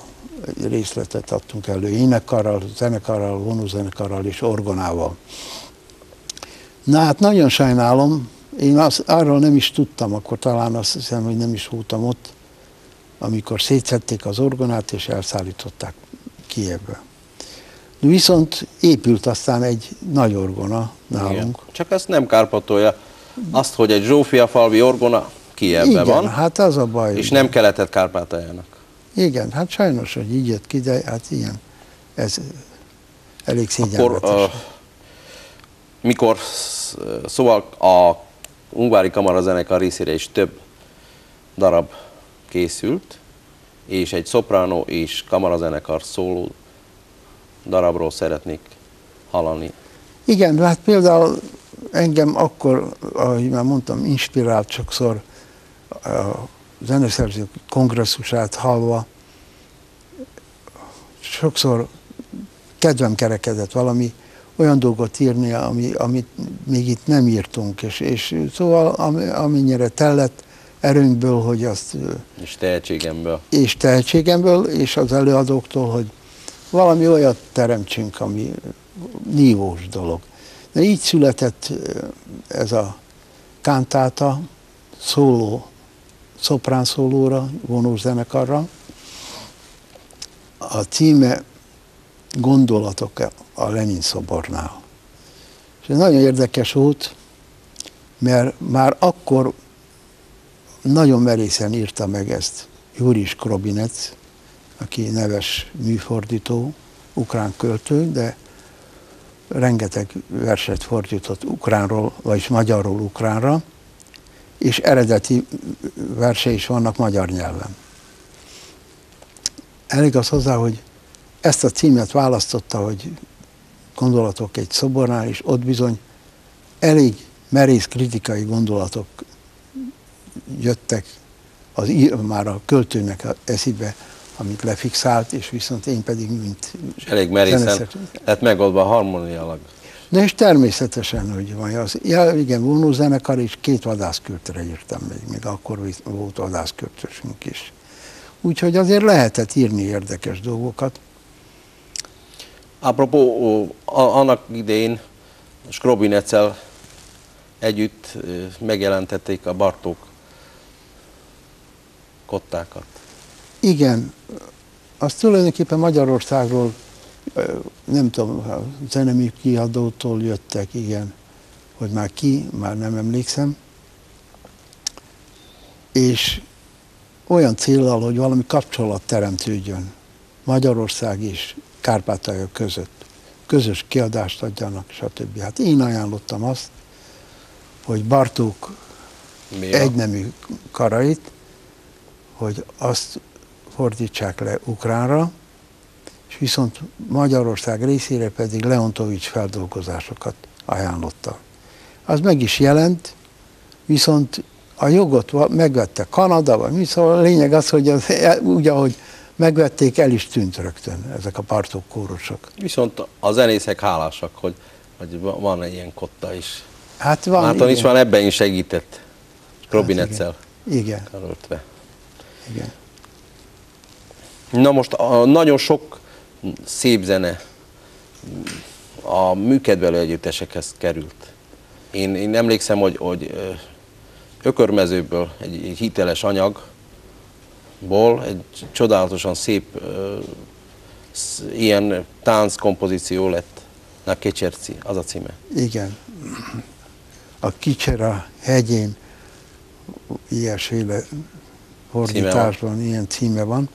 egy részletet adtunk elő, énekkarral, zenekarral, vonózenekarral és orgonával. Na hát nagyon sajnálom, én arról nem is tudtam, akkor talán azt hiszem, hogy nem is voltam ott, amikor szétszették az orgonát és elszállították Kijevbe. Viszont épült aztán egy nagy orgona nálunk. Igen. Csak ezt nem kárpotolja azt, hogy egy Zsófiafalvi orgona Kijevben Igen, van, hát az a baj. és nem keletett Kárpátaljának. Igen, hát sajnos, hogy így jött ki, de hát ilyen, ez elég Akkor, szégyenletes. mikor szóval a Ungvári Kamarazenekar részére is több darab készült, és egy szopránó és kamarazenekar szóló darabról szeretnék hallani. Igen, hát például engem akkor, ahogy már mondtam, inspirált sokszor a zeneszerzők kongresszusát hallva, sokszor kedvem kerekedett valami olyan dolgot írni, amit még itt nem írtunk, és szóval amennyire tellett erőnkből, hogy azt... És tehetségemből, és az előadóktól, hogy valami olyat teremtsünk, ami nívós dolog. De így született ez a kantáta, szóló, szoprán szólóra, vonós zenekarra. A címe Gondolatok a Lenin szobornál. És ez nagyon érdekes volt, mert már akkor nagyon merészen írta meg ezt Jurij Skrobinec, aki neves műfordító, ukrán költő, de rengeteg verset fordított ukránról, vagyis magyarról ukránra, és eredeti verse is vannak magyar nyelven. Elég az hozzá, hogy ezt a címet választotta, hogy Gondolatok egy szobornál, és ott bizony elég merész kritikai gondolatok jöttek már a költőnek eszébe, amit lefixált, és viszont én pedig, mint... És elég merészen lett megoldva harmóniailag. De és természetesen, hogy van az. Ja, igen, vonózenekar, és 2 vadászkürtre írtam még akkor volt vadászkürtösünk is. Úgyhogy azért lehetett írni érdekes dolgokat. Apropó, annak idején Skrobinecel együtt megjelentették a Bartók kottákat. Igen, az tulajdonképpen Magyarországról, nem tudom, a zenemű kiadótól jöttek, igen, hogy már ki, már nem emlékszem. És olyan céllal, hogy valami kapcsolat teremtődjön Magyarország és Kárpátalja között, közös kiadást adjanak, stb. Hát én ajánlottam azt, hogy Bartók egynemű karait, hogy azt fordítsák le ukránra, és viszont Magyarország részére pedig Leontovics feldolgozásokat ajánlotta. Az meg is jelent, viszont a jogot megvette Kanada, vagy mi, szóval a lényeg az, hogy úgy, ahogy megvették, el is tűnt rögtön ezek a Bartók kórusok. Viszont a zenészek hálásak, hogy van egy ilyen kotta is. Hát van, Márton is van, ebben is segített. Skrobinecel. Hát igen. Karöltve. Igen. Na most nagyon sok szép zene a műkedvelő együttesekhez került. Én emlékszem, hogy Ökörmezőből egy hiteles anyagból egy csodálatosan szép ilyen tánckompozíció lett. Na, Kecserci, az a címe. Igen. A Kicsera hegyén ilyesféle fordításban ilyen címe van.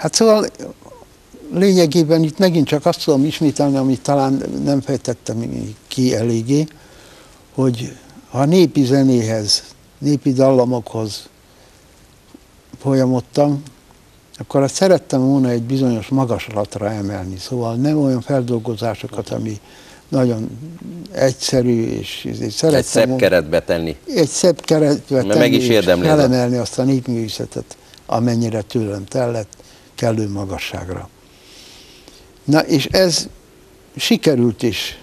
Hát szóval lényegében itt megint csak azt tudom ismételni, amit talán nem fejtettem ki eléggé, hogy ha népi zenéhez, népi dallamokhoz folyamodtam, akkor azt szerettem volna egy bizonyos magaslatra emelni. Szóval nem olyan feldolgozásokat, ami nagyon egyszerű, és szerettem egy szebb keretbe tenni. Egy szebb keretbe tenni, meg is és felemelni azt a népművészetet, amennyire tőlem tellett, kellő magasságra. Na, és ez sikerült is.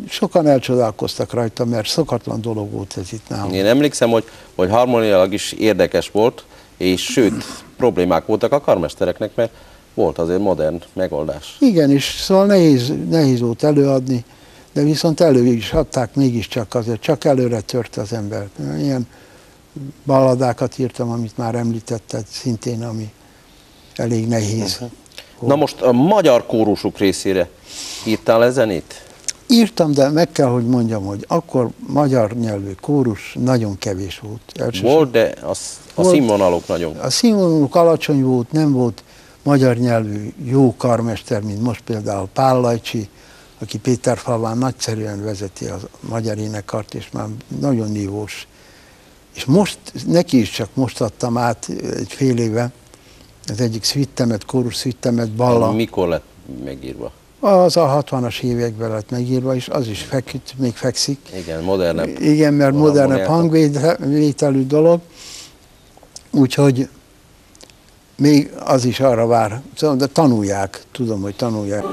Sokan elcsodálkoztak rajta, mert szokatlan dolog volt ez itt nálunk. Én emlékszem, hogy harmoniailag is érdekes volt, és sőt, problémák voltak a karmestereknek, mert volt azért modern megoldás. Igen, és szóval nehéz volt előadni, de viszont elő is adták, mégiscsak azért csak előre tört az ember. Ilyen balladákat írtam, amit már említetted, szintén, ami elég nehéz. Na most a magyar kórusuk részére írtál le zenét? Írtam, de meg kell, hogy mondjam, hogy akkor magyar nyelvű kórus nagyon kevés volt. Volt, de a színvonalok nagyon. A színvonaluk alacsony volt, nem volt magyar nyelvű jó karmester, mint most például Pál Lajcsi, aki Péterfalván nagyszerűen vezeti a magyar énekart, és már nagyon nívós. És most, neki is csak most adtam át egy fél éve, az egyik szvittemet, kórus szvittemet, Balla. Mikor lett megírva? Az a 60-as években lett megírva, és az is feküdt, még fekszik. Igen, modernebb. Igen, mert modernebb hangvételű dolog. Úgyhogy még az is arra vár. De tanulják, tudom, hogy tanulják.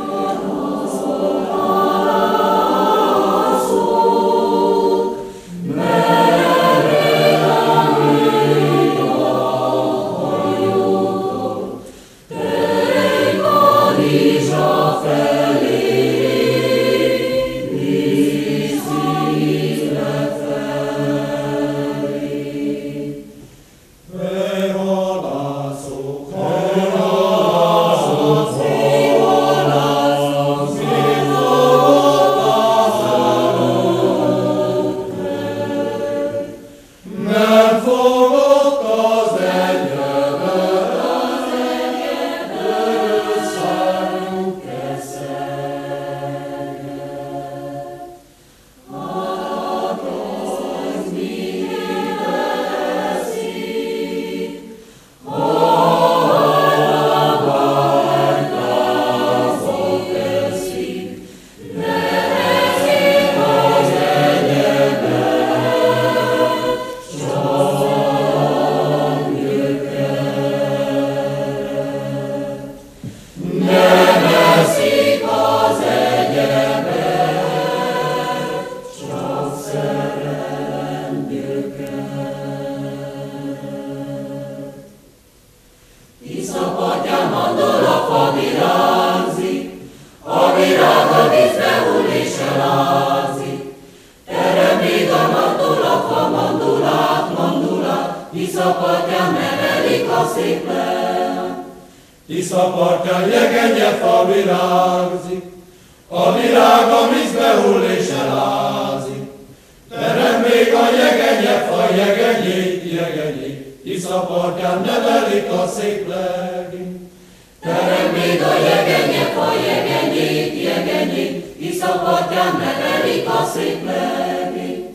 Tisza partján jegenyefa virágzik, a virág a vízbe hull és elázik. Terem még a jegenyefa, jegenyék, Tisza partján nevelik a szép legény. Terem még a jegenyefa, jegenyék, Tisza partján nevelik a szép legény.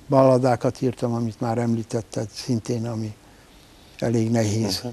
Balladákat írtam, amit már említetted, szintén, ami elég nehéz.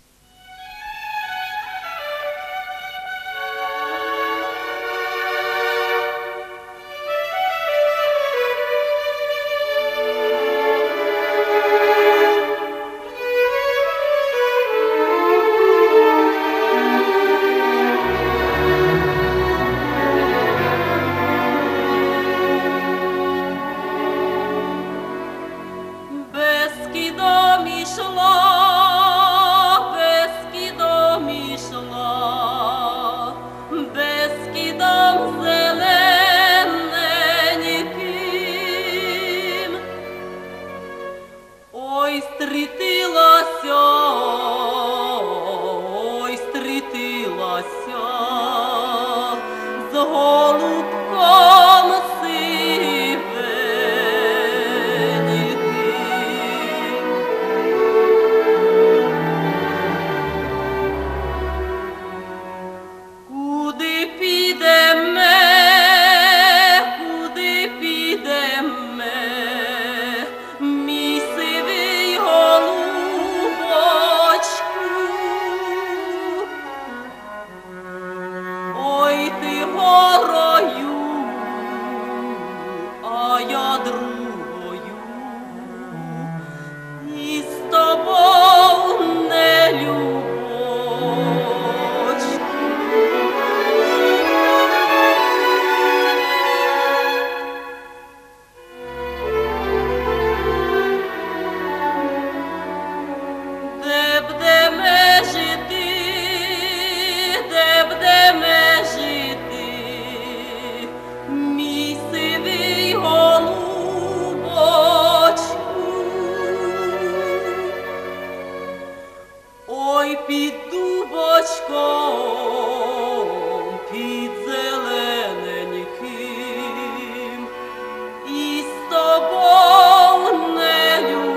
Ой, ти горою, а я другою, і з тобою не любочку. Де б де ме жити, де б де ме жити, мій сивий голубочку. Ой, під дубочком, під зелененьким, і з тобою не любочку.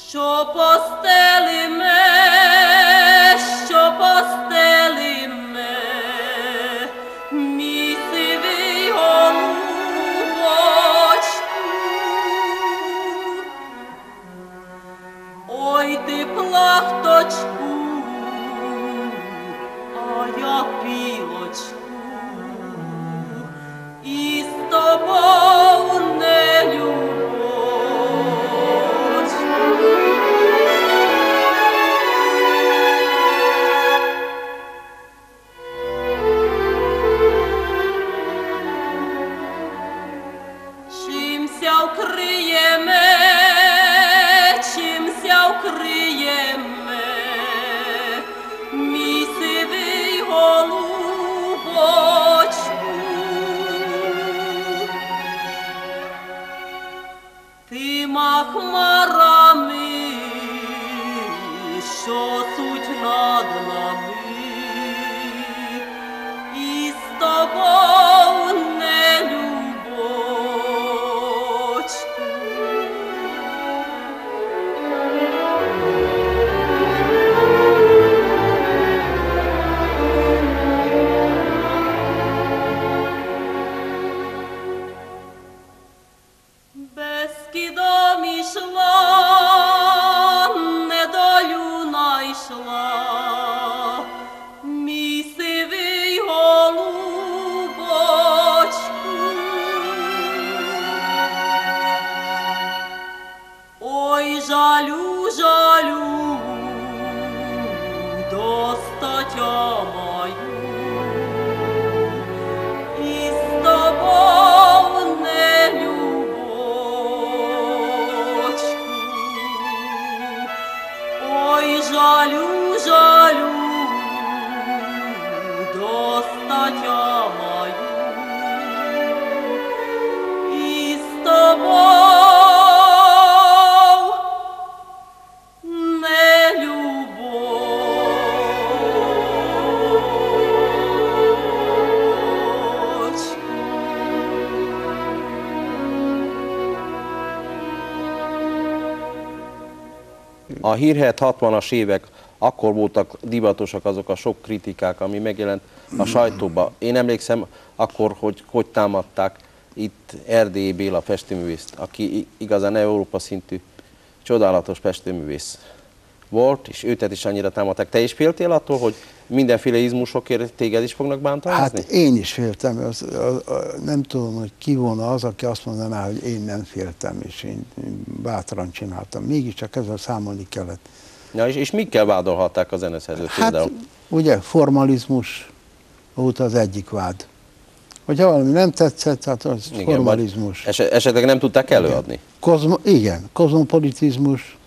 Що постели ме, мій сивий голубочку. Ой, ти плахточку, а я пілочку, і з тобою не любочку. Чимся вкриє ме, мій сивий голубочку. Тима хмарами, що суть над нами, і з тобою не любочку. Бескидом ішла, недолю найшла, мій сивий голубочку. Ой, жалю, жалю, достатя маю, і з тобою не любочку. Ой, жалю, жалю, достатя маю, і з тобою не любочку. A hírhedt 60-as évek, akkor voltak divatosak azok a sok kritikák, ami megjelent a sajtóban. Én emlékszem akkor, hogy támadták itt Erdélyi Béla festőművészt, aki igazán Európa szintű csodálatos festőművész volt, és őtet is annyira támadták. Te is féltél attól, hogy mindenféle izmusokért téged is fognak bántalmazni? Hát én is féltem, nem tudom, hogy ki volna az, aki azt mondaná, hogy én nem féltem, és én bátran csináltam. Mégiscsak ezzel számolni kellett. Ja, és mikkel vádolhatták a zeneszerzőt például? Hát ugye formalizmus volt az egyik vád. Hogyha valami nem tetszett, hát az Igen, formalizmus. Esetleg nem tudták előadni? Igen, kozmopolitizmus.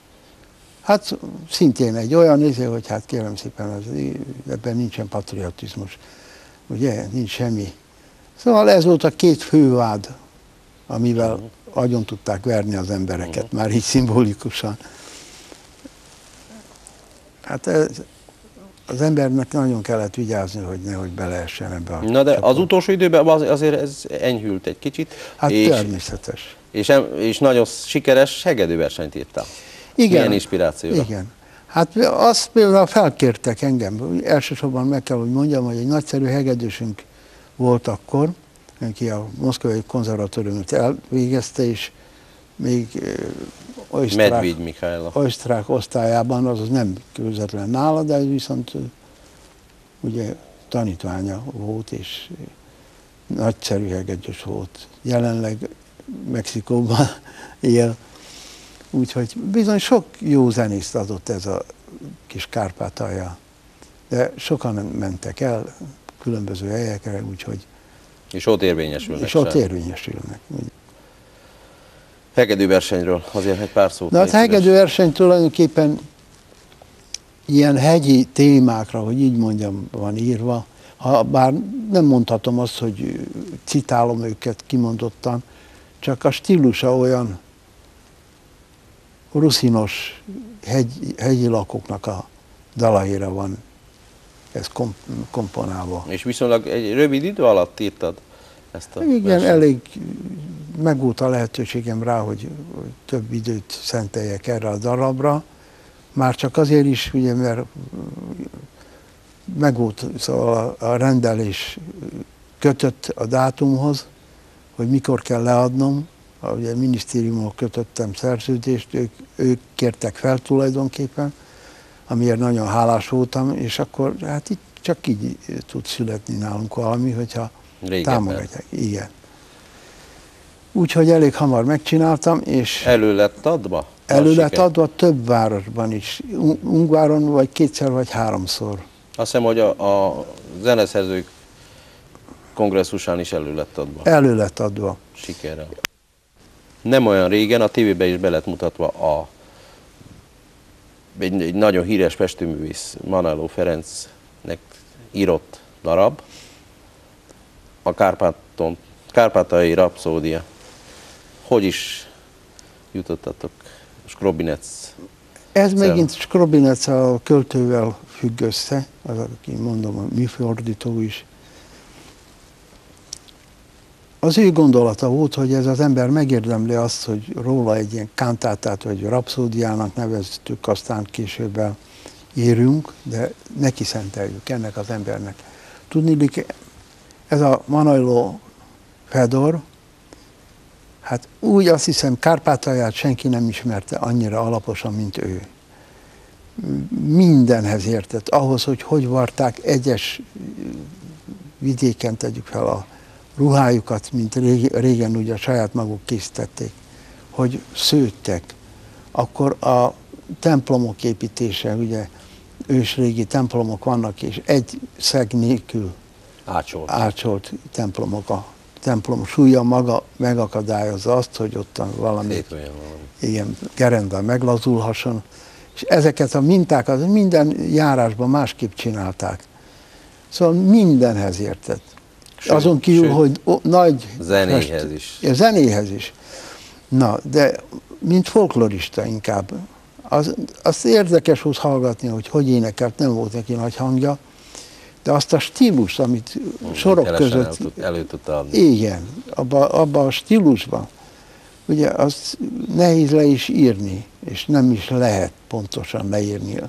Hát szintén egy olyan izé, hogy hát kérem szépen, ebben nincsen patriotizmus. Ugye, nincs semmi. Szóval ez volt a két fővád, amivel agyon tudták verni az embereket, már így szimbolikusan. Hát az embernek nagyon kellett vigyázni, hogy nehogy beleessen ebbe a Na de az utolsó időben azért ez enyhült egy kicsit. Hát természetes. És nagyon sikeres hegedűversenyt írtál. Igen. Milyen inspirációra? Igen. Hát azt például felkértek engem. Elsősorban meg kell, hogy mondjam, hogy egy nagyszerű hegedűsünk volt akkor, aki a Moszkvai Konzervatóriumot elvégezte, és még Medvéd Mihály. osztrák osztályában, az nem közvetlen nála, de viszont ugye tanítványa volt, és nagyszerű hegedűs volt. Jelenleg Mexikóban él, úgyhogy bizony sok jó zenészt adott ez a kis Kárpátalja. De sokan mentek el különböző helyekre, úgyhogy... És ott érvényesülnek. És ott érvényesülnek. Hegedűversenyről azért egy pár szót. Na hát hegedűverseny tulajdonképpen ilyen hegyi témákra, hogy így mondjam, van írva. Bár nem mondhatom azt, hogy citálom őket kimondottan, csak a stílusa olyan ruszinos hegyi lakóknak a dalaira van ez komponálva. És viszonylag egy rövid idő alatt írtad ezt a Igen, versenyt? elég megvolt a lehetőségem rá, hogy több időt szenteljek erre a darabra. Már csak azért is, ugye, mert megvolt szóval a rendelés kötött a dátumhoz, hogy mikor kell leadnom. Ugye minisztériummal kötöttem szerződést, ők kértek fel tulajdonképpen, amiért nagyon hálás voltam, és akkor hát itt csak így tud születni nálunk valami, hogyha támogatják. Igen. Úgyhogy elég hamar megcsináltam, és... Elő lett adva? Elő lett adva több városban is. Ungváron vagy kétszer, vagy háromszor. Azt hiszem, hogy a zeneszerzők kongresszusán is elő lett adva. Elő lett adva. Sikerrel. Nem olyan régen a tévében is be lett mutatva egy nagyon híres festőművész, Manelló Ferencnek írott darab, a Kárpátaljai Rapszódia. Hogy is jutottatok Skrobinec? Ez megint Skrobinec a költővel függ össze, az, aki mondom, a műfordító is. Az ő gondolata volt, hogy ez az ember megérdemli azt, hogy róla egy ilyen kantátát, vagy rapszódiának neveztük, aztán később írjunk, de neki szenteljük ennek az embernek. Tudniillik, ez a Manojló Fedor, hát úgy azt hiszem, Kárpátalját senki nem ismerte annyira alaposan, mint ő. Mindenhez értett, ahhoz, hogy varták egyes vidéken, tegyük fel a ruhájukat, mint régen ugye saját maguk készítették, hogy szőttek. Akkor a templomok építése, ugye ősrégi templomok vannak, és egy szeg nélkül ácsolt templomok. A templom súlya maga megakadályozza azt, hogy ott valami ilyen gerenda meglazulhasson. És ezeket a mintákat minden járásban másképp csinálták. Szóval mindenhez értett. Azon kívül, hogy nagy... Zenéhez is. Zenéhez is. Na, de mint folklorista inkább. Azt érdekes volt hallgatni, hogy énekelt, nem volt neki nagy hangja, de azt a stílust, amit sorok között... elő tudta adni. Igen, abba a stílusban. Ugye azt nehéz le is írni, és nem is lehet pontosan leírni.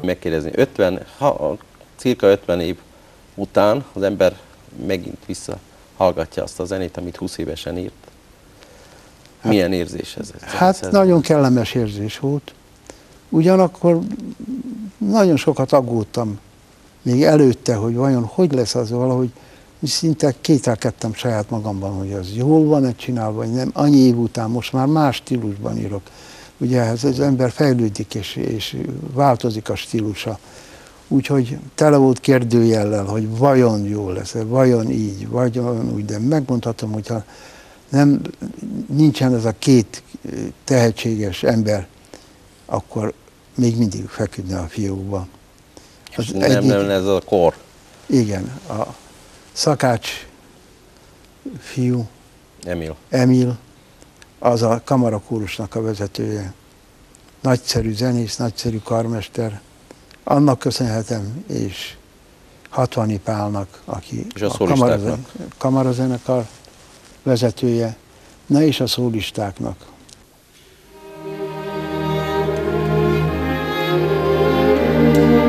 megkérdezni. Cirka 50 év után az ember megint visszahallgatja azt a zenét, amit 20 évesen írt. Milyen érzés ez? Hát nagyon kellemes érzés volt. Ugyanakkor nagyon sokat aggódtam még előtte, hogy vajon hogy lesz az valahogy, szinte kételkedtem saját magamban, hogy az jól van-e csinálva, vagy nem. Annyi év után most már más stílusban írok. Ugye ez az ember fejlődik, és változik a stílusa. Úgyhogy tele volt kérdőjellel, hogy vajon jól lesz-e, vajon így, vajon úgy, de megmondhatom, hogyha nincsen ez a két tehetséges ember, akkor még mindig feküdne a fiókban. Nem ez a kor. Igen, a Szakács fiú, Emil, az a kamarakórusnak a vezetője. Nagyszerű zenész, nagyszerű karmester. Annak köszönhetem, és Hatvani Pálnak, aki és a kamarazenekar vezetője, na és a szólistáknak. Oh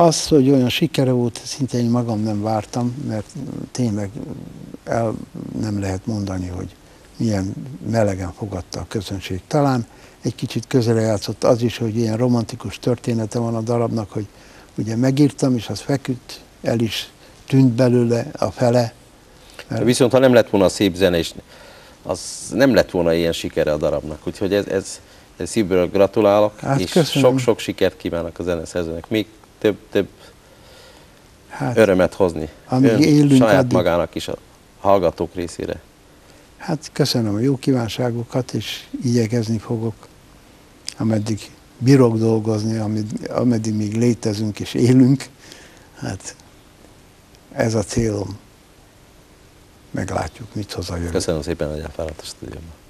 Az, hogy olyan sikere volt, szinte én magam nem vártam, mert tényleg nem lehet mondani, hogy milyen melegen fogadta a közönség. Talán egy kicsit közre játszott az is, hogy ilyen romantikus története van a darabnak, hogy ugye megírtam, és az feküdt, el is tűnt belőle a fele. Viszont ha nem lett volna szép zene, és az nem lett volna ilyen sikere a darabnak. Úgyhogy ez szívből gratulálok, Hát és köszönöm. sok-sok sikert kívánok a zeneszerzőnek. Még több örömet hozni. amíg élünk, saját addig. magának is, a hallgatók részére. Hát köszönöm a jó kívánságokat, és igyekezni fogok, ameddig bírok dolgozni, ameddig még létezünk és élünk. Hát ez a célom. Meglátjuk, mit hoz a jövő. Köszönöm szépen, hogy elfáradt a stúdióban.